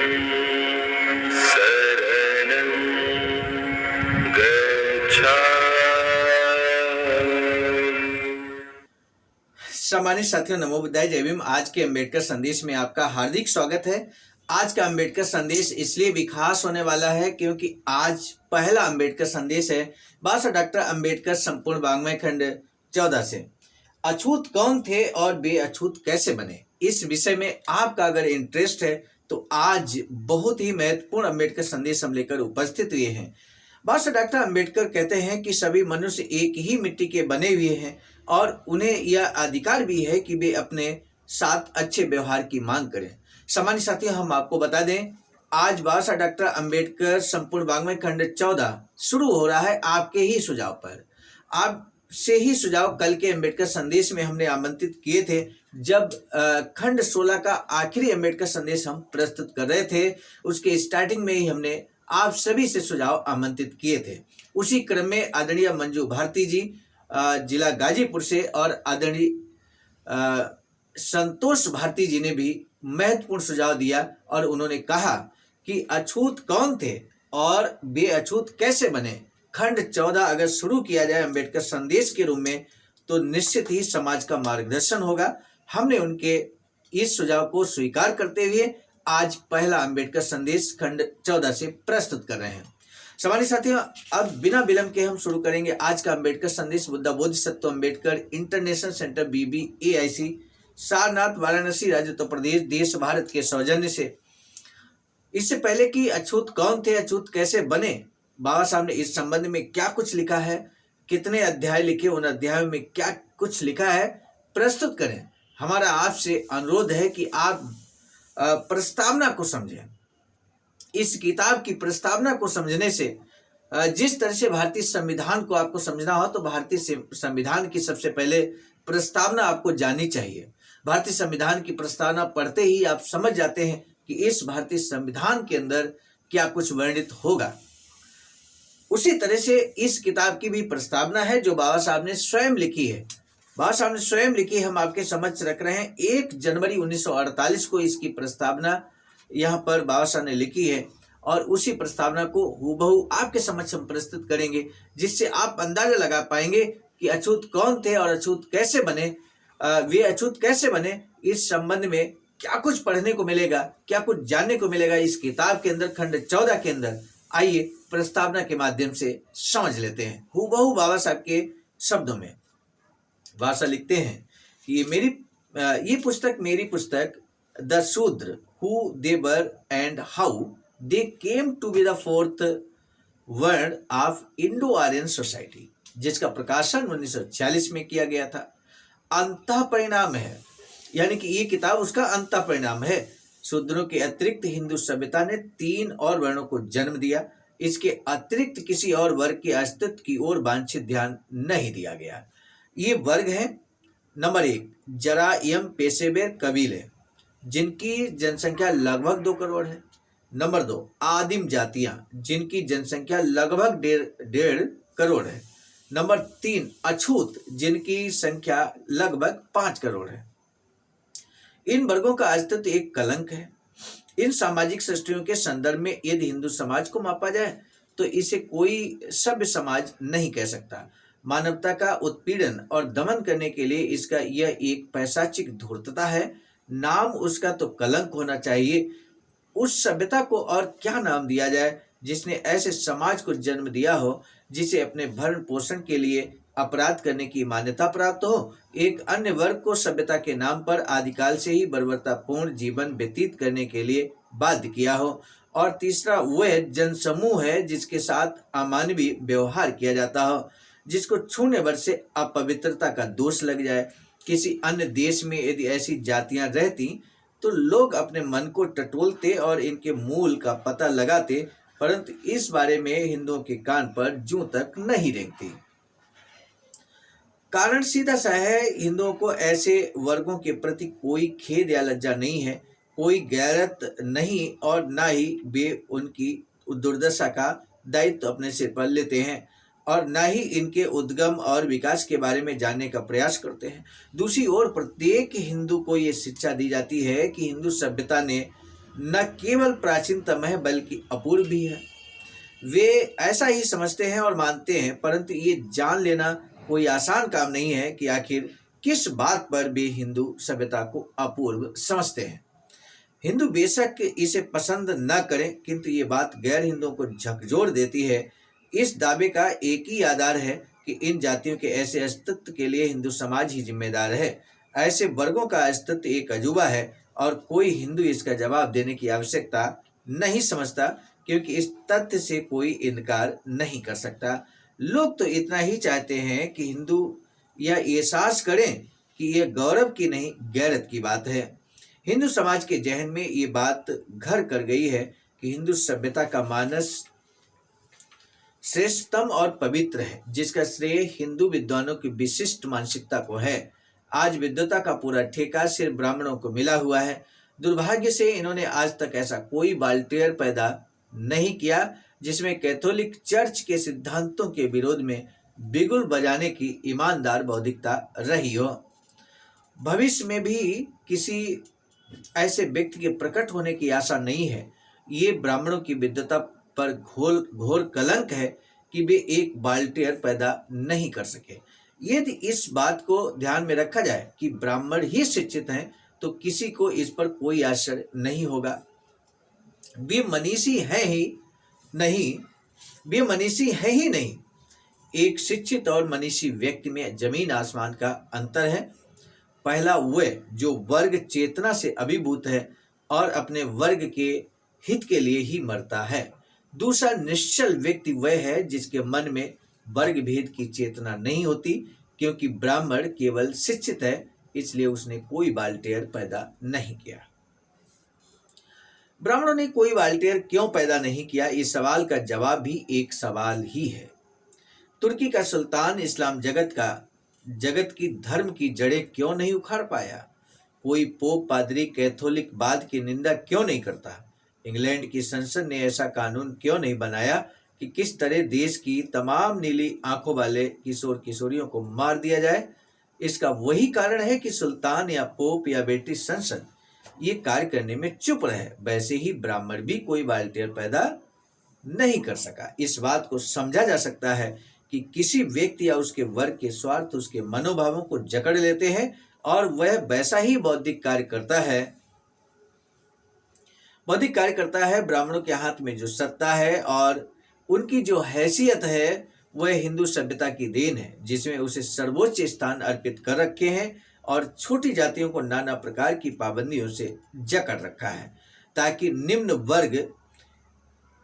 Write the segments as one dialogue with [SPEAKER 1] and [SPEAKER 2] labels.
[SPEAKER 1] शरणं
[SPEAKER 2] सम्मानित साथियों, नमो बुद्धाय, जय भीम। आज के अंबेडकर संदेश में आपका हार्दिक स्वागत है। आज का अंबेडकर संदेश इसलिए भी खास होने वाला है क्योंकि आज पहला अंबेडकर संदेश है बाबा डॉक्टर अंबेडकर संपूर्ण वाङ्मय खंड 14 से। अछूत कौन थे और बेअछूत कैसे बने, इस विषय में आपका अगर इंटरेस्ट है तो आज बहुत ही महत्वपूर्ण अंबेडकर संदेश हम लेकर उपस्थित हुए हैं। बाबा डॉक्टर अंबेडकर कहते हैं कि सभी मनुष्य एक ही मिट्टी के बने हुए हैं और उन्हें यह अधिकार भी है कि वे अपने साथ अच्छे व्यवहार की मांग करें। सामान्य साथियों, हम आपको बता दें, आज बाबा डॉक्टर अंबेडकर संपूर्ण वाङ्मय खंड 14 शुरू हो रहा है आपके ही सुझाव पर। आपसे ही सुझाव कल के अंबेडकर संदेश में हमने आमंत्रित किए थे, जब खंड 16 का आखिरी अंबेडकर संदेश हम प्रस्तुत कर रहे थे। उसके स्टार्टिंग में ही हमने आप सभी से सुझाव आमंत्रित किए थे। उसी क्रम में आदरणीय मंजू भारती जी जिला गाजीपुर से और आदरणीय संतोष भारती जी ने भी महत्वपूर्ण सुझाव दिया और उन्होंने कहा कि अछूत कौन थे और बेअछूत कैसे बने। खंड 14 अगर शुरू किया जाए अंबेडकर संदेश के रूप में तो निश्चित ही समाज का मार्गदर्शन होगा। हमने उनके इस सुझाव को स्वीकार करते हुए आज पहला अंबेडकर संदेश खंड 14 से प्रस्तुत कर रहे हैं। सम्मानित साथियों, अब बिना विलंब के हम शुरू करेंगे आज का अंबेडकर संदेश Buddha Bodhisattva Ambedkar international centre BBAIC Sarnath Varanasi राज्य उत्तर प्रदेश देश भारत के सौजन्य से। इससे पहले कि अछूत कौन थे, अछूत कैसे बने, बाबा साहब ने इस संबंध में क्या कुछ लिखा है, कितने अध्याय लिखे, उन अध्यायों में क्या कुछ लिखा है, प्रस्तुत करें। हमारा आपसे अनुरोध है कि आप प्रस्तावना को समझें। इस किताब की प्रस्तावना को समझने से जिस तरह से भारतीय संविधान को आपको समझना हो तो भारतीय संविधान की सबसे पहले प्रस्तावना आपको जाननी चाहिए। भारतीय संविधान की प्रस्तावना पढ़ते ही आप समझ जाते हैं कि इस भारतीय संविधान के अंदर क्या कुछ वर्णित होगा। उसी तरह से इस किताब की भी प्रस्तावना है जो बाबा साहब ने स्वयं लिखी है। बाबा साहब ने स्वयं लिखी, हम आपके समक्ष रख रहे हैं। 1 जनवरी 1948 को इसकी प्रस्तावना यहाँ पर बाबा साहब ने लिखी है और उसी प्रस्तावना को हूबहू आपके समक्ष हम प्रस्तुत करेंगे, जिससे आप अंदाजा लगा पाएंगे कि अछूत कौन थे और अछूत कैसे बने, वे अछूत कैसे बने। इस संबंध में क्या कुछ पढ़ने को मिलेगा, क्या कुछ जानने को मिलेगा इस किताब के अंदर, खंड 14 के अंदर। आइए प्रस्तावना के माध्यम से समझ लेते हैं हूबहू बाबा साहब के शब्दों में। बाबा साहब लिखते हैं कि ये पुस्तक मेरी पुस्तक द शूद्र who they were and how they came to be the fourth word of Indo-Aryan society, जिसका प्रकाशन 1946 में किया गया था। अंतः परिणाम है, यानी कि ये किताब उसका अंतः परिणाम है। शूद्रों के अतिरिक्त हिंदू सभ्यता ने 3 और वर्णों को जन्म दिया। इसके अतिरिक्त किसी और वर्ग के अस्तित्व की ओर वांछित ध्यान नहीं दिया गया। ये वर्ग है, नंबर 1 जरायम पेशेवर कबीले जिनकी जनसंख्या लगभग 2 करोड़ है। नंबर 2 आदिम जातियां जिनकी जनसंख्या लगभग 1.5 करोड़ है। नंबर 3 अछूत जिनकी संख्या लगभग 5 करोड़ है। इन वर्गों का अस्तित्व एक कलंक है। इन सामाजिक सृष्टियों के संदर्भ में यदि हिंदू समाज को मापा जाए तो इसे कोई सभ्य समाज नहीं कह सकता। मानवता का उत्पीड़न और दमन करने के लिए इसका यह एक पैशाचिक धूर्तता है। नाम उसका तो कलंक होना चाहिए। उस सभ्यता को और क्या नाम दिया जाए जिसने ऐसे समाज को जन्म दिया हो जिसे अपने भरण पोषण के लिए अपराध करने की मान्यता प्राप्त हो, एक अन्य वर्ग को सभ्यता के नाम पर आदिकाल से ही बर्बरतापूर्ण जीवन व्यतीत करने के लिए बाध्य किया हो, और तीसरा वह जनसमूह है जिसके साथ अमानवीय व्यवहार किया जाता हो, जिसको छूने भर से अपवित्रता का दोष लग जाए। किसी अन्य देश में यदि ऐसी जातियां रहती तो लोग अपने मन को टटोलते और इनके मूल का पता लगाते, परंतु इस बारे में हिंदुओं के कान पर जूं तक नहीं रेंगती। कारण सीधा सा है, हिंदुओं को ऐसे वर्गों के प्रति कोई खेद या लज्जा नहीं है, कोई गैरत नहीं, और ना ही वे उनकी दुर्दशा का दायित्व अपने सिर पर लेते हैं और न ही इनके उद्गम और विकास के बारे में जानने का प्रयास करते हैं। दूसरी ओर प्रत्येक हिंदू को ये शिक्षा दी जाती है कि हिंदू सभ्यता ने न केवल प्राचीनतम है बल्कि अपूर्व भी है। वे ऐसा ही समझते हैं और मानते हैं, परंतु ये जान लेना कोई आसान काम नहीं है कि आखिर किस बात पर वे हिंदू सभ्यता को अपूर्व समझते हैं। हिंदू बेशक इसे पसंद न करें, किंतु ये बात गैर हिंदुओं को झकझोर देती है। इस दावे का एक ही आधार है कि इन जातियों के ऐसे अस्तित्व के लिए हिंदू समाज ही जिम्मेदार है। ऐसे वर्गों का अस्तित्व एक अजूबा है और कोई हिंदू इसका जवाब देने की आवश्यकता नहीं समझता, क्योंकि इस तथ्य से कोई इनकार नहीं कर सकता। लोग तो इतना ही चाहते हैं कि हिंदू यह एहसास करें कि यह गौरव की नहीं गैरत की बात है। हिंदू समाज के जहन में ये बात घर कर गई है कि हिंदू सभ्यता का मानस श्रेष्ठतम और पवित्र है, जिसका श्रेय हिंदू विद्वानों की विशिष्ट मानसिकता को है। आज विद्वता का पूरा ठेका सिर्फ ब्राह्मणों को मिला हुआ है। दुर्भाग्य से इन्होंने आज तक ऐसा कोई वॉलटेयर पैदा नहीं किया जिसमें कैथोलिक चर्च के सिद्धांतों के विरोध में बिगुल बजाने की ईमानदार बौद्धिकता रही हो। भविष्य में भी किसी ऐसे व्यक्ति के प्रकट होने की आशा नहीं है। ये ब्राह्मणों की विद्वता पर घोर कलंक है कि वे एक वॉलटेयर पैदा नहीं कर सके। यदि इस बात को ध्यान में रखा जाए कि ब्राह्मण ही शिक्षित हैं, तो किसी को इस पर कोई आश्चर्य नहीं होगा। वे मनीषी हैं ही नहीं, वे मनीषी है ही नहीं। एक शिक्षित और मनीषी व्यक्ति में जमीन आसमान का अंतर है। पहला वह जो वर्ग चेतना से अभिभूत है और अपने वर्ग के हित के लिए ही मरता है। दूसरा निश्चल व्यक्ति वह है जिसके मन में वर्ग भेद की चेतना नहीं होती, क्योंकि ब्राह्मण केवल शिक्षित है, इसलिए उसने कोई वॉलटेयर पैदा नहीं किया। ब्राह्मणों ने कोई वॉलटेयर क्यों पैदा नहीं किया, इस सवाल का जवाब भी एक सवाल ही है। तुर्की का सुल्तान इस्लाम जगत की धर्म की जड़ें क्यों नहीं उखाड़ पाया? कोई पोप पादरी कैथोलिकवाद की निंदा क्यों नहीं करता? इंग्लैंड की संसद ने ऐसा कानून क्यों नहीं बनाया कि किस तरह देश की तमाम नीली आंखों वाले किशोर किशोरियों को मार दिया जाए? इसका वही कारण है कि सुल्तान या पोप या ब्रिटिश संसद ये कार्य करने में चुप रहे। वैसे ही ब्राह्मण भी कोई वॉलटेयर पैदा नहीं कर सका। इस बात को समझा जा सकता है कि किसी व्यक्ति या उसके वर्ग के स्वार्थ उसके मनोभावों को जकड़ लेते हैं और वह वैसा ही बौद्धिक कार्य करता है। ब्राह्मणों के हाथ में जो सत्ता है और उनकी जो हैसियत है, वह हिंदू सभ्यता की देन है, जिसमें उसे सर्वोच्च स्थान अर्पित कर रखे हैं और छोटी जातियों को नाना प्रकार की पाबंदियों से जकड़ रखा है, ताकि निम्न वर्ग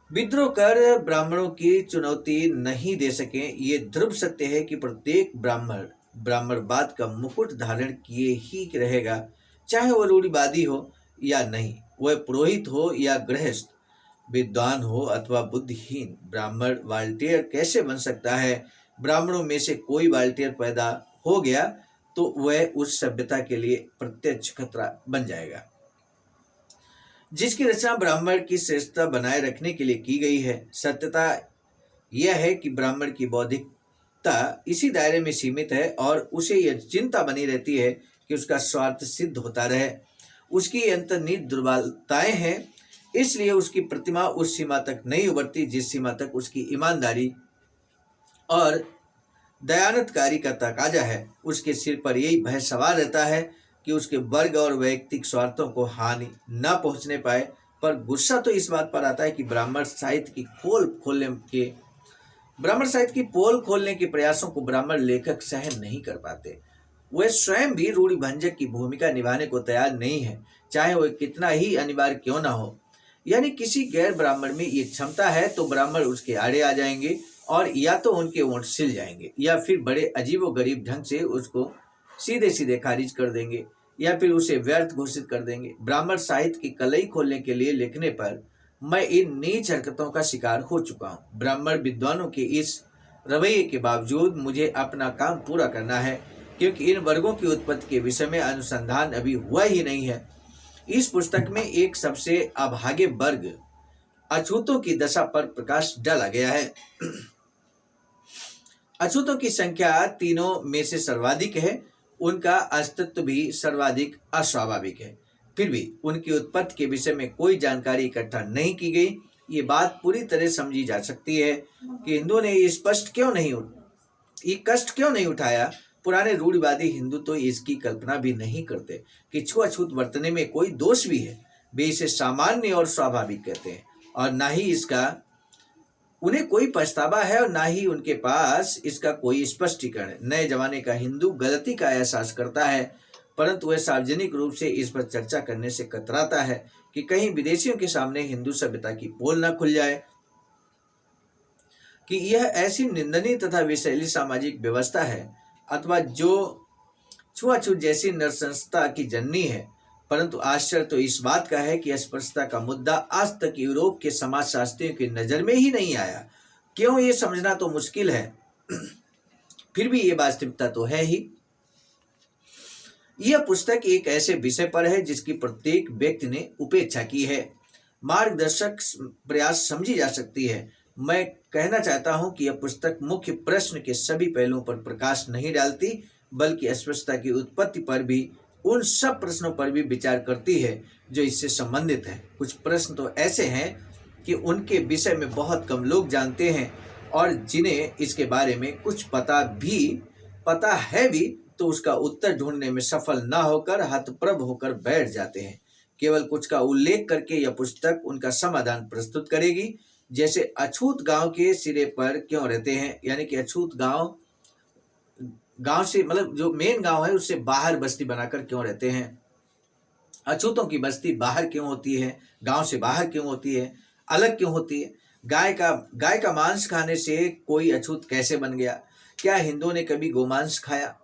[SPEAKER 2] विद्रोह कर ब्राह्मणों की चुनौती नहीं दे सके। ये ध्रुव सत्य है कि प्रत्येक ब्राह्मणवाद का मुकुट धारण किए ही रहेगा, चाहे वह रूढ़िवादी हो या नहीं, वह पुरोहित हो या गृहस्थ, विद्वान हो अथवा बुद्धिहीन। ब्राह्मण वॉलटेयर कैसे बन सकता है? ब्राह्मणों में से कोई वॉलटेयर पैदा हो गया तो वह उस सभ्यता के लिए प्रत्यक्ष खतरा बन जाएगा, जिसकी रचना ब्राह्मण की श्रेष्ठता बनाए रखने के लिए की गई है। सत्यता यह है कि ब्राह्मण की बौद्धिकता इसी दायरे में सीमित है और उसे यह चिंता बनी रहती है कि उसका स्वार्थ सिद्ध होता रहे। उसकी अंतर्निहित दुर्बलताएं हैं, इसलिए उसकी प्रतिमा उस सीमा तक नहीं उभरती जिस सीमा तक उसकी ईमानदारी और दयानतकारी का तकाजा है। उसके सिर पर यही भय सवार रहता है कि उसके वर्ग और वैयक्तिक स्वार्थों को हानि न पहुंचने पाए। पर गुस्सा तो इस बात पर आता है कि ब्राह्मण साहित्य की पोल खोलने के प्रयासों को ब्राह्मण लेखक सहन नहीं कर पाते। वह स्वयं भी रूढ़िभंजक की भूमिका निभाने को तैयार नहीं है, चाहे वह कितना ही अनिवार्य क्यों ना हो। यानी किसी गैर ब्राह्मण में ये क्षमता है तो ब्राह्मण उसके आड़े आ जाएंगे और या तो उनके वोट सिल जाएंगे या फिर बड़े अजीबोगरीब ढंग से उसको सीधे सीधे खारिज कर देंगे या फिर उसे व्यर्थ घोषित कर देंगे। ब्राह्मण साहित्य की कलई खोलने के लिए लिखने पर मैं इन नीच हरकतों का शिकार हो चुका हूँ। ब्राह्मण विद्वानों के इस रवैये के बावजूद मुझे अपना काम पूरा करना है, क्योंकि इन वर्गों की उत्पत्ति के विषय में अनुसंधान अभी हुआ ही नहीं है। इस पुस्तक में एक सबसे अभागे वर्ग अछूतों की दशा पर प्रकाश डाला गया है। अछूतों की संख्या तीनों में से सर्वाधिक है, उनका अस्तित्व भी सर्वाधिक अस्वाभाविक है। फिर भी उनकी उत्पत्ति के विषय में कोई जानकारी इकट्ठा नहीं की गई। ये बात पूरी तरह समझी जा सकती है कि हिंदुओं ने ये कष्ट क्यों नहीं उठाया। पुराने रूढ़िवादी हिंदू तो इसकी कल्पना भी नहीं करते कि छुआछूत बरतने में कोई दोष भी है। वे इसे सामान्य और स्वाभाविक कहते हैं और ना ही इसका उन्हें कोई पछतावा है और ना ही उनके पास इसका कोई स्पष्टीकरण है। नए जमाने का हिंदू गलती का एहसास करता है, परंतु वह सार्वजनिक रूप से इस पर चर्चा करने से कतराता है कि कहीं विदेशियों के सामने हिंदू सभ्यता की पोल न खुल जाए कि यह ऐसी निंदनीय तथा विषैली सामाजिक व्यवस्था है अथवा जो छुआछूत जैसी नरसंस्था की जननी है। परंतु आश्चर्य तो इस बात का है कि अस्पृश्यता का मुद्दा आज तक यूरोप के समाजशास्त्रियों की नजर में ही नहीं आया। क्यों, ये समझना तो मुश्किल है, फिर भी ये वास्तविकता तो है ही। यह पुस्तक एक ऐसे विषय पर है जिसकी प्रत्येक व्यक्ति ने उपेक्षा की है। मार्गदर्शक प्रयास समझी जा सकती है। मैं कहना चाहता हूं कि यह पुस्तक मुख्य प्रश्न के सभी पहलुओं पर प्रकाश नहीं डालती, बल्कि अस्पृश्यता की उत्पत्ति पर भी, उन सब प्रश्नों पर भी विचार करती है जो इससे संबंधित हैं। कुछ प्रश्न तो ऐसे हैं कि उनके विषय में बहुत कम लोग जानते हैं और जिन्हें इसके बारे में कुछ पता है भी तो उसका उत्तर ढूंढने में सफल न होकर हतप्रभ होकर बैठ जाते हैं। केवल कुछ का उल्लेख करके यह पुस्तक उनका समाधान प्रस्तुत करेगी, जैसे अछूत गांव के सिरे पर क्यों रहते हैं, यानी कि अछूत गांव से मतलब जो मेन गांव है उससे बाहर बस्ती बनाकर क्यों रहते हैं, अछूतों की बस्ती बाहर क्यों होती है, गांव से बाहर क्यों होती है, अलग क्यों होती है, गाय का मांस खाने से कोई अछूत कैसे बन गया, क्या हिंदुओं ने कभी गोमांस खाया,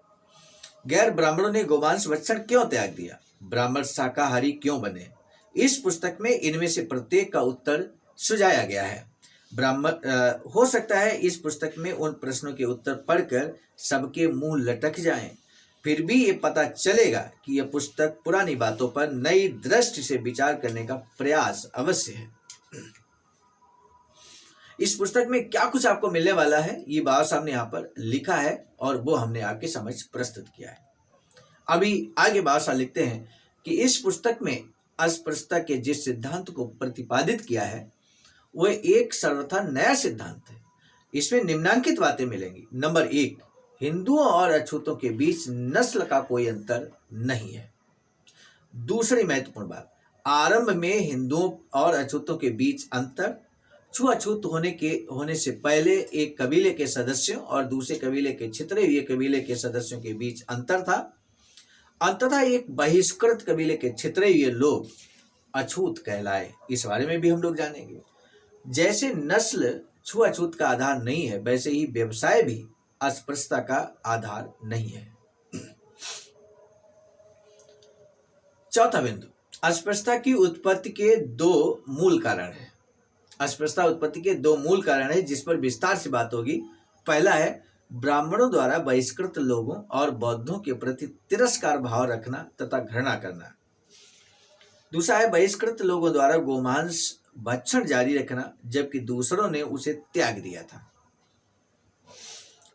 [SPEAKER 2] गैर ब्राह्मणों ने गोमांस भक्षण क्यों त्याग दिया, ब्राह्मण शाकाहारी क्यों बने। इस पुस्तक में इनमें से प्रत्येक का उत्तर सुझाया गया है। हो सकता है इस पुस्तक में उन प्रश्नों के उत्तर पढ़कर सबके मुंह लटक जाएं, फिर भी ये पता चलेगा कि यह पुस्तक पुरानी बातों पर नई दृष्टि से विचार करने का प्रयास अवश्य है। इस पुस्तक में क्या कुछ आपको मिलने वाला है, ये बाबा साहब ने यहाँ पर लिखा है और वो हमने आपके समझ प्रस्तुत किया है। अभी आगे बाबा साहब लिखते हैं कि इस पुस्तक में अस्पृश्यता के जिस सिद्धांत को प्रतिपादित किया है वह एक सर्वथा नया सिद्धांत है। इसमें निम्नांकित बातें मिलेंगी। नंबर 1, हिंदुओं और अछूतों के बीच नस्ल का कोई अंतर नहीं है। दूसरी महत्वपूर्ण बात, आरंभ में हिंदुओं और अछूतों के बीच अंतर छुआछूत होने से पहले एक कबीले के सदस्यों और दूसरे कबीले के छितरे हुए कबीले के सदस्यों के बीच अंतर था। अंततः एक बहिष्कृत कबीले के छितरे हुए लोग अछूत कहलाए। इस बारे में भी हम लोग जानेंगे। जैसे नस्ल छुआछूत का आधार नहीं है, वैसे ही व्यवसाय भी अस्पृश्यता का आधार नहीं है। चौथा बिंदु, अस्पृश्यता की उत्पत्ति के दो मूल कारण है। अस्पृश्यता उत्पत्ति के दो मूल कारण है जिस पर विस्तार से बात होगी। पहला है ब्राह्मणों द्वारा बहिष्कृत लोगों और बौद्धों के प्रति तिरस्कार भाव रखना तथा घृणा करना। दूसरा है बहिष्कृत लोगों द्वारा गोमांस भक्षण जारी रखना जबकि दूसरों ने उसे त्याग दिया था।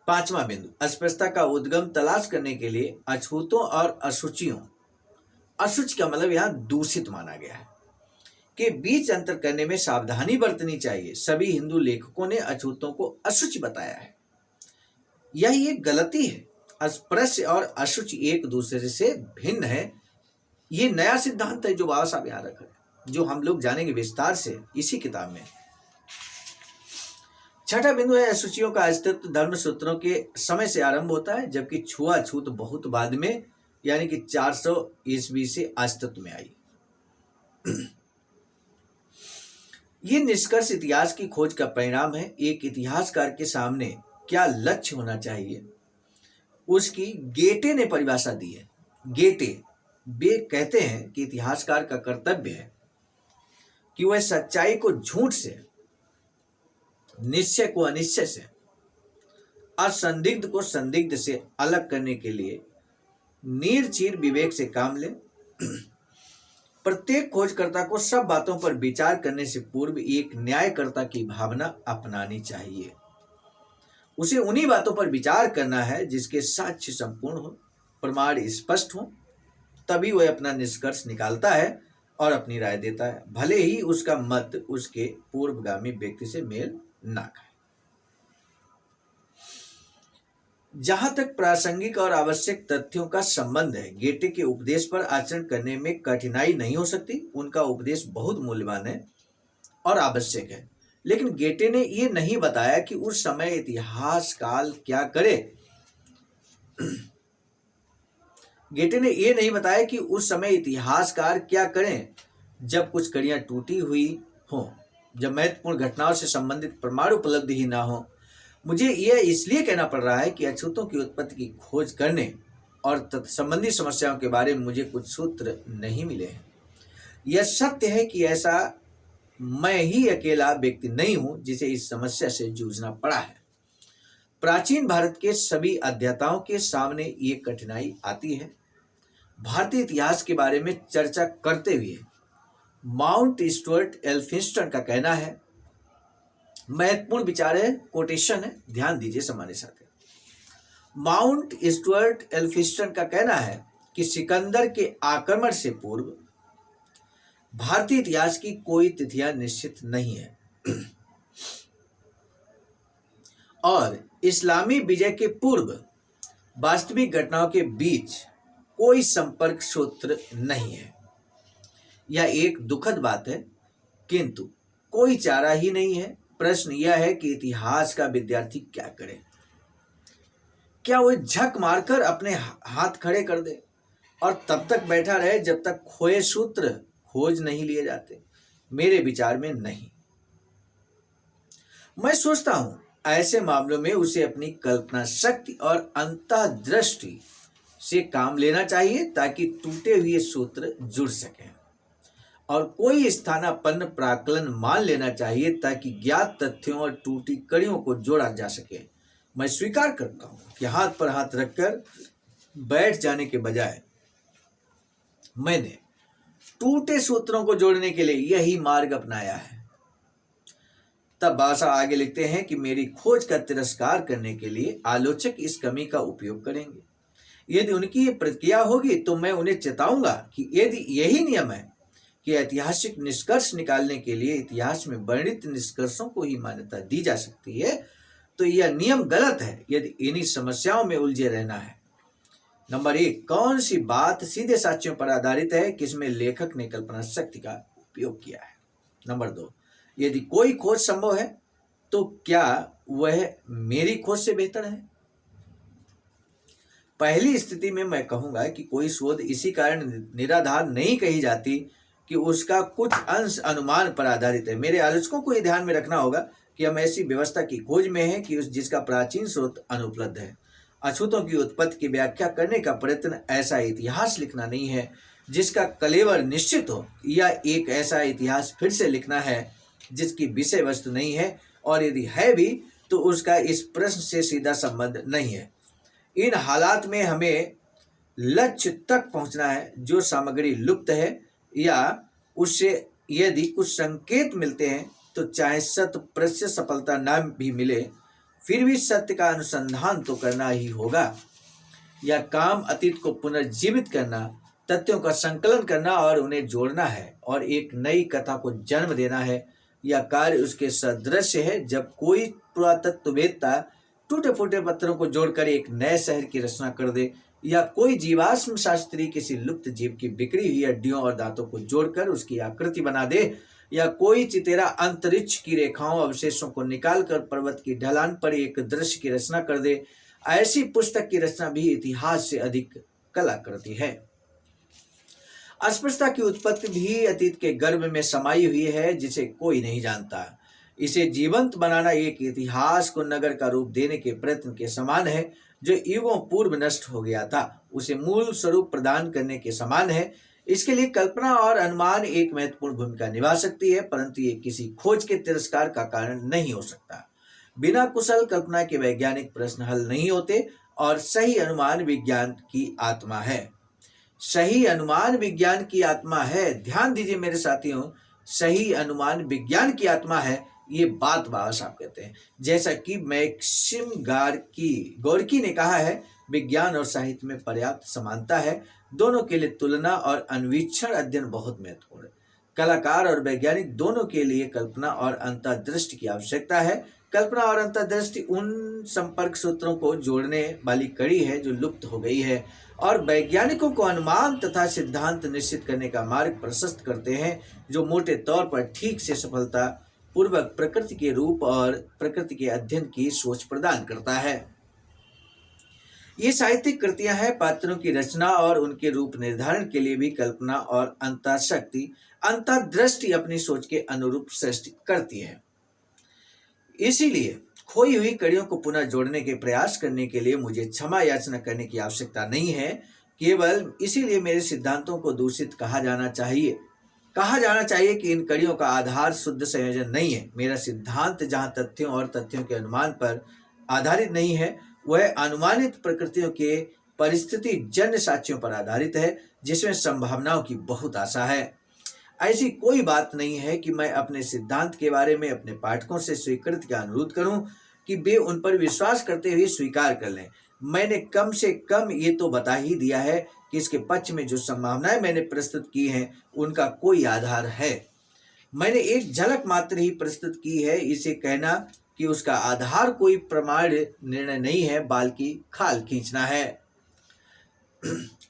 [SPEAKER 2] पांचवा बिंदु, अस्पृश्यता का उद्गम तलाश करने के लिए अछूतों और अशुचियों, अशुच का मतलब यहां दूषित माना गया है, के बीच अंतर करने में सावधानी बरतनी चाहिए। सभी हिंदू लेखकों ने अछूतों को अशुचि बताया है। यही एक गलती है। अस्पृश्य और अशुचि एक दूसरे से भिन्न है। ये नया सिद्धांत है जो बाबा साहब यहाँ रख रहे हैं, जो हम लोग जानेंगे विस्तार से इसी किताब में। छठा बिंदु है अशुचियों का अस्तित्व धर्म सूत्रों के समय से आरंभ होता है जबकि छुआछूत बहुत बाद में यानी कि 400 ईस्वी से अस्तित्व में आई। ये निष्कर्ष इतिहास की खोज का परिणाम है। एक इतिहासकार के सामने क्या लक्ष्य होना चाहिए उसकी गेटे ने परिभाषा दी है। गेटे वे कहते हैं कि इतिहासकार का कर्तव्य है कि वह सच्चाई को झूठ से, निश्चय को अनिश्चय से, असंदिग्ध को संदिग्ध से अलग करने के लिए निर्चीर विवेक से काम ले। प्रत्येक खोजकर्ता को सब बातों पर विचार करने से पूर्व एक न्यायकर्ता की भावना अपनानी चाहिए। उसे उन्हीं बातों पर विचार करना है जिसके साक्ष्य संपूर्ण हो, प्रमाण स्पष्ट हो तभी वह अपना निष्कर्ष निकालता है और अपनी राय देता है, भले ही उसका मत उसके पूर्वगामी व्यक्ति से मेल ना खाए। जहां तक प्रासंगिक और आवश्यक तथ्यों का संबंध है, गेटे के उपदेश पर आचरण करने में कठिनाई नहीं हो सकती। उनका उपदेश बहुत मूल्यवान है और आवश्यक है, लेकिन गेटे ने यह नहीं बताया कि उस समय इतिहास काल क्या करे। गेटे ने यह नहीं बताया कि उस समय इतिहासकार क्या करें जब कुछ कड़ियां टूटी हुई हों, जब महत्वपूर्ण घटनाओं से संबंधित प्रमाण उपलब्ध ही ना हो। मुझे यह इसलिए कहना पड़ रहा है कि अछूतों की उत्पत्ति की खोज करने और तत्संबंधी समस्याओं के बारे में मुझे कुछ सूत्र नहीं मिले हैं। यह सत्य है कि ऐसा मैं ही अकेला व्यक्ति नहीं हूं जिसे इस समस्या से जूझना पड़ा है। प्राचीन भारत के सभी अध्येताओं के सामने ये कठिनाई आती है। भारतीय इतिहास के बारे में चर्चा करते हुए माउंट स्टुअर्ट एल्फिंस्टन का कहना है, महत्वपूर्ण विचार है, कोटेशन है, ध्यान दीजिए सम्मानित साथियों। माउंट स्टुअर्ट एल्फिंस्टन का कहना है कि सिकंदर के आक्रमण से पूर्व भारतीय इतिहास की कोई तिथियां निश्चित नहीं है और इस्लामी विजय के पूर्व वास्तविक घटनाओं के बीच कोई संपर्क सूत्र नहीं है। यह एक दुखद बात है, किंतु कोई चारा ही नहीं है। प्रश्न यह है कि इतिहास का विद्यार्थी क्या करे। क्या वह झक मारकर अपने हाथ खड़े कर दे और तब तक बैठा रहे जब तक खोए सूत्र खोज नहीं लिए जाते? मेरे विचार में नहीं। मैं सोचता हूं ऐसे मामलों में उसे अपनी कल्पना शक्ति और अंतर्दृष्टि से काम लेना चाहिए ताकि टूटे हुए सूत्र जुड़ सकें, और कोई स्थानापन्न प्राकलन मान लेना चाहिए ताकि ज्ञात तथ्यों और टूटी कड़ियों को जोड़ा जा सके। मैं स्वीकार करता हूं कि हाथ पर हाथ रखकर बैठ जाने के बजाय मैंने टूटे सूत्रों को जोड़ने के लिए यही मार्ग अपनाया है। तब भाषा आगे लिखते हैं कि मेरी खोज का तिरस्कार करने के लिए आलोचक इस कमी का उपयोग करेंगे। यदि उनकी ये प्रतिक्रिया होगी तो मैं उन्हें चेताऊंगा कि यदि यही नियम है कि ऐतिहासिक निष्कर्ष निकालने के लिए इतिहास में वर्णित निष्कर्षों को ही मान्यता दी जा सकती है, तो यह नियम गलत है यदि इन्हीं समस्याओं में उलझे रहना है। नंबर 1, कौन सी बात सीधे साक्ष्यों पर आधारित है, किसमें लेखक ने कल्पना शक्ति का उपयोग किया है। नंबर 2, यदि कोई खोज संभव है तो क्या वह मेरी खोज से बेहतर है? पहली स्थिति में मैं कहूंगा कि कोई शोध इसी कारण निराधार नहीं कही जाती कि उसका कुछ अंश अनुमान पर आधारित है। मेरे आलोचकों को यह ध्यान में रखना होगा कि हम ऐसी व्यवस्था की खोज में हैं कि जिसका प्राचीन स्रोत अनुपलब्ध है। अछूतों की उत्पत्ति की व्याख्या करने का प्रयत्न ऐसा इतिहास लिखना नहीं है जिसका कलेवर निश्चित हो, या एक ऐसा इतिहास फिर से लिखना है जिसकी विषय वस्तु नहीं है, और यदि है भी तो उसका इस प्रश्न से सीधा संबंध नहीं है। इन हालात में हमें लक्ष्य तक पहुंचना है जो सामग्री लुप्त है, या उससे यदि कुछ संकेत मिलते हैं तो चाहे 100% सफलता न भी मिले फिर भी सत्य का अनुसंधान तो करना ही होगा। यह काम अतीत को पुनर्जीवित करना, तथ्यों का संकलन करना और उन्हें जोड़ना है और एक नई कथा को जन्म देना है। यह कार्य उसके सदृश है जब कोई पुरातत्ववेत्ता टूटे फूटे पत्थरों को जोड़कर एक नए शहर की रचना कर दे, या कोई जीवाश्म शास्त्री किसी लुप्त जीव की बिखरी हुई हड्डियों और दांतों को जोड़कर उसकी आकृति बना दे, या कोई चितेरा अंतरिक्ष की रेखाओं अवशेषों को निकालकर पर्वत की ढलान पर एक दृश्य की रचना कर दे। ऐसी पुस्तक की रचना भी इतिहास से अधिक कला करती है। अस्पृश्यता की उत्पत्ति भी अतीत के गर्भ में समाई हुई है जिसे कोई नहीं जानता। इसे जीवंत बनाना एक इतिहास को नगर का रूप देने के प्रयत्न के समान है जो युगों पूर्व नष्ट हो गया था, उसे मूल स्वरूप प्रदान करने के समान है। इसके लिए कल्पना और अनुमान एक महत्वपूर्ण भूमिका निभा सकती है, परंतु ये किसी खोज के तिरस्कार का कारण नहीं हो सकता। बिना कुशल कल्पना के वैज्ञानिक प्रश्न हल नहीं होते, और सही अनुमान विज्ञान की आत्मा है। सही अनुमान विज्ञान की आत्मा है। ध्यान दीजिए मेरे साथियों, सही अनुमान विज्ञान की आत्मा है, ये बात बाबा साहब कहते हैं। जैसा कि मैक्सिम गोर्की ने कहा है, विज्ञान और साहित्य में पर्याप्त समानता है, दोनों के लिए तुलना और अन्वीक्षण अध्ययन बहुत महत्वपूर्ण है। कलाकार और वैज्ञानिक दोनों के लिए कल्पना और अंतर्दृष्टि की आवश्यकता है। कल्पना और अंतर्दृष्टि उन संपर्क सूत्रों को जोड़ने वाली कड़ी है जो लुप्त हो गई है और वैज्ञानिकों को अनुमान तथा सिद्धांत निश्चित करने का मार्ग प्रशस्त करते हैं, जो मोटे तौर पर ठीक से सफलता पूर्वक प्रकृति के रूप और प्रकृति के अध्ययन की सोच प्रदान करता है। ये साहित्यिक कृतियां हैं पात्रों की रचना और उनके रूप निर्धारण के लिए भी कल्पना और अंतःशक्ति अंतर्दृष्टि अपनी सोच के अनुरूप सृष्टि करती है। इसीलिए खोई हुई कड़ियों को पुनः जोड़ने के प्रयास करने के लिए मुझे क्षमा याचना करने की आवश्यकता नहीं है। केवल इसीलिए मेरे सिद्धांतों को दूषित कहा जाना चाहिए कि इन कड़ियों का आधार शुद्ध संयोजन नहीं है। मेरा सिद्धांत जहाँ तथ्यों और तथ्यों के अनुमान पर आधारित नहीं है, वह अनुमानित प्रकृतियों के परिस्थिति जन्य साक्ष्यों पर आधारित है, जिसमें संभावनाओं की बहुत आशा है। ऐसी कोई बात नहीं है कि मैं अपने सिद्धांत के बारे में अपने पाठकों से स्वीकृति का अनुरोध करूं कि वे उन पर विश्वास करते हुए स्वीकार कर लें। मैंने कम से कम ये तो बता ही दिया है कि इसके पक्ष में जो संभावनाएं मैंने प्रस्तुत की हैं उनका कोई आधार है। मैंने एक झलक मात्र ही प्रस्तुत की है। इसे कहना कि उसका आधार कोई प्रमाण निर्णय नहीं है, बल्कि खाल खींचना है,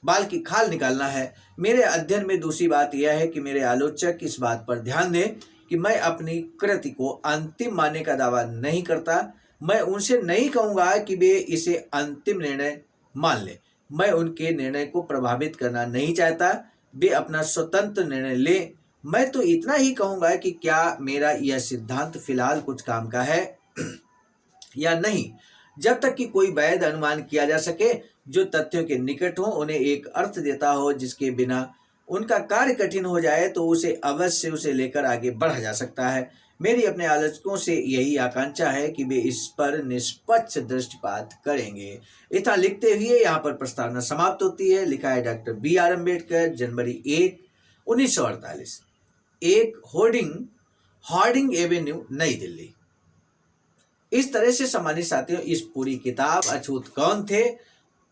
[SPEAKER 2] बाल की खाल निकालना है। मेरे अध्ययन में दूसरी बात यह है कि मेरे आलोचक इस बात पर ध्यान दें कि मैं अपनी कृति को अंतिम मानने का दावा नहीं करता। मैं उनसे नहीं कहूँगा कि वे इसे अंतिम निर्णय मान लें। मैं उनके निर्णय को प्रभावित करना नहीं चाहता, वे अपना स्वतंत्र निर्णय लें। मैं तो इतना ही कहूँगा कि क्या मेरा यह सिद्धांत फिलहाल कुछ काम का है या नहीं। जब तक कि कोई वैध अनुमान किया जा सके जो तथ्यों के निकट हो, उन्हें एक अर्थ देता हो जिसके बिना उनका कार्य कठिन हो जाए, तो उसे अवश्य उसे लेकर आगे बढ़ा जा सकता है। मेरी अपने आलोचकों से यही आकांक्षा है कि वे इस पर निष्पक्ष दृष्टिपात करेंगे। इतना लिखते हुए यहाँ पर प्रस्तावना समाप्त होती है। लिखा है डॉक्टर B.R. अम्बेडकर, जनवरी 1, 1948, एक हार्डिंग एवेन्यू, नई दिल्ली। इस तरह से सम्मानित साथियों, इस पूरी किताब अछूत कौन थे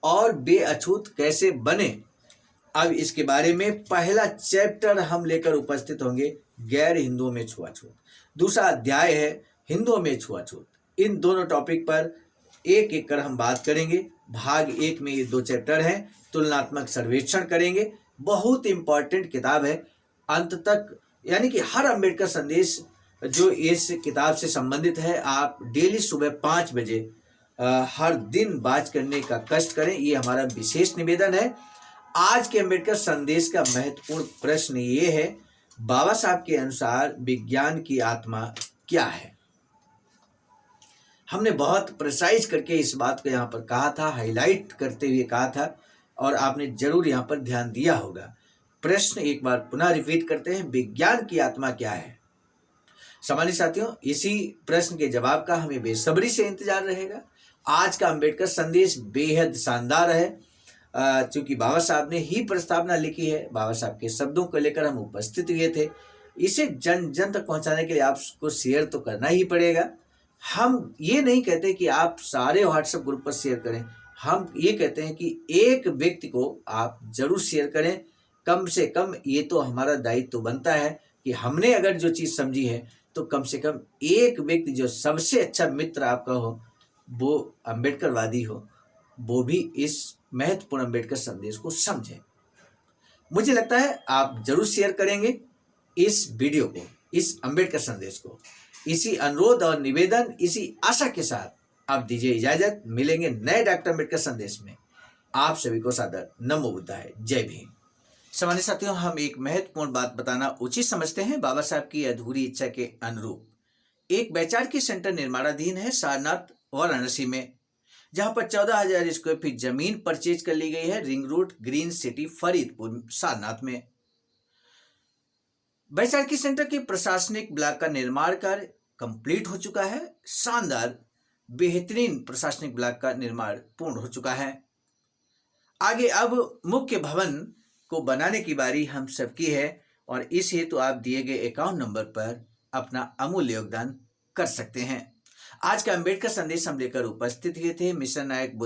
[SPEAKER 2] और बेअछूत कैसे बने, अब इसके बारे में पहला चैप्टर हम लेकर उपस्थित होंगे, गैर हिंदुओं में छुआछूत। दूसरा अध्याय है हिंदुओं में छुआछूत। इन दोनों टॉपिक पर एक एक कर हम बात करेंगे। भाग 1 में ये 2 चैप्टर हैं। तुलनात्मक सर्वेक्षण करेंगे। बहुत इंपॉर्टेंट किताब है। अंत तक यानी कि हर अम्बेडकर संदेश जो इस किताब से संबंधित है, आप डेली सुबह 5 बजे हर दिन बात करने का कष्ट करें, ये हमारा विशेष निवेदन है। आज के अम्बेडकर संदेश का महत्वपूर्ण प्रश्न ये है, बाबा साहब के अनुसार विज्ञान की आत्मा क्या है। हमने बहुत प्रिसाइज करके इस बात को यहाँ पर कहा था, हाईलाइट करते हुए कहा था, और आपने जरूर यहाँ पर ध्यान दिया होगा। प्रश्न एक बार पुनः रिपीट करते हैं, विज्ञान की आत्मा क्या है। सम्मानित साथियों, इसी प्रश्न के जवाब का हमें बेसब्री से इंतजार रहेगा। आज का अम्बेडकर संदेश बेहद शानदार है, क्योंकि बाबा साहब ने ही प्रस्तावना लिखी है। बाबा साहब के शब्दों को लेकर हम उपस्थित हुए थे। इसे जन जन तक पहुंचाने के लिए आपको शेयर तो करना ही पड़ेगा। हम ये नहीं कहते कि आप सारे व्हाट्सएप ग्रुप पर शेयर करें, हम ये कहते हैं कि एक व्यक्ति को आप जरूर शेयर करें। कम से कम ये तो हमारा दायित्व तो बनता है कि हमने अगर जो चीज़ समझी है तो कम से कम एक व्यक्ति जो सबसे अच्छा मित्र आपका हो, वो अम्बेडकरवादी हो, वो भी इस महत्वपूर्ण अम्बेडकर संदेश को समझे। मुझे लगता है आप जरूर शेयर करेंगे इस वीडियो को, इस अम्बेडकर संदेश को। इसी अनुरोध और निवेदन, इसी आशा के साथ आप दीजिए इजाजत। मिलेंगे नए डॉक्टर अम्बेडकर संदेश में। आप सभी को सादर नमो बुद्धाय, जय भीम। सम्मानित साथियों, हम एक महत्वपूर्ण बात बताना उचित समझते हैं। बाबा साहब की अधूरी इच्छा के अनुरूप एक वैचारिक सेंटर निर्माणाधीन है सारनाथ वाराणसी में, जहां पर 14,000 स्क्वायर फीट जमीन परचेज कर ली गई है, ring road, green city, Faridpur, Sarnath में। वैचारिक सेंटर के प्रशासनिक ब्लॉक का निर्माण कार्य कंप्लीट हो चुका है। शानदार बेहतरीन प्रशासनिक ब्लॉक का निर्माण पूर्ण हो चुका है। आगे अब मुख्य भवन को बनाने की बारी हम सबकी है, और इस हेतु आप दिए गए अकाउंट नंबर पर अपना अमूल्य योगदान कर सकते हैं। आज का अम्बेडकर संदेश हम लेकर उपस्थित हुए थे मिशन नायक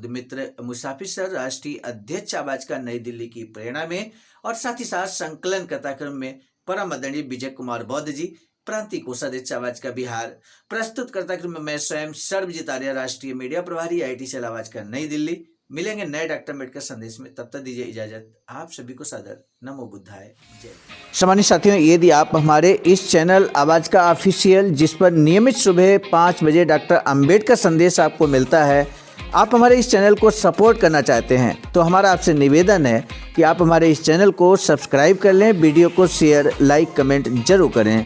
[SPEAKER 2] मित्र मुसाफिर सर राष्ट्रीय अध्यक्ष आवाज का नई दिल्ली की प्रेरणा में और साथ ही साथ संकलन कथाक्रम में परम आदरणीय विजय कुमार बौद्ध जी, प्रांतीय कोषाध्यक्ष आवाज का बिहार। प्रस्तुत कर्ताक्रम में मैं स्वयं सर्वजीत आर्य, राष्ट्रीय मीडिया प्रभारी, IIT सेल आवाज का नई दिल्ली। मिलेंगे नए डॉक्टर अम्बेडकर संदेश में, तब तक दीजिए इजाजत। आप सभी को सादर नमो बुद्धाय जय। सम्मानित साथियों, यदि आप हमारे इस चैनल आवाज का ऑफिशियल, जिस पर नियमित सुबह 5 बजे डॉक्टर अम्बेडकर संदेश आपको मिलता है, आप हमारे इस चैनल को सपोर्ट करना चाहते हैं तो हमारा आपसे निवेदन है कि आप हमारे इस चैनल को सब्सक्राइब कर लें, वीडियो को शेयर, लाइक, कमेंट जरूर करें।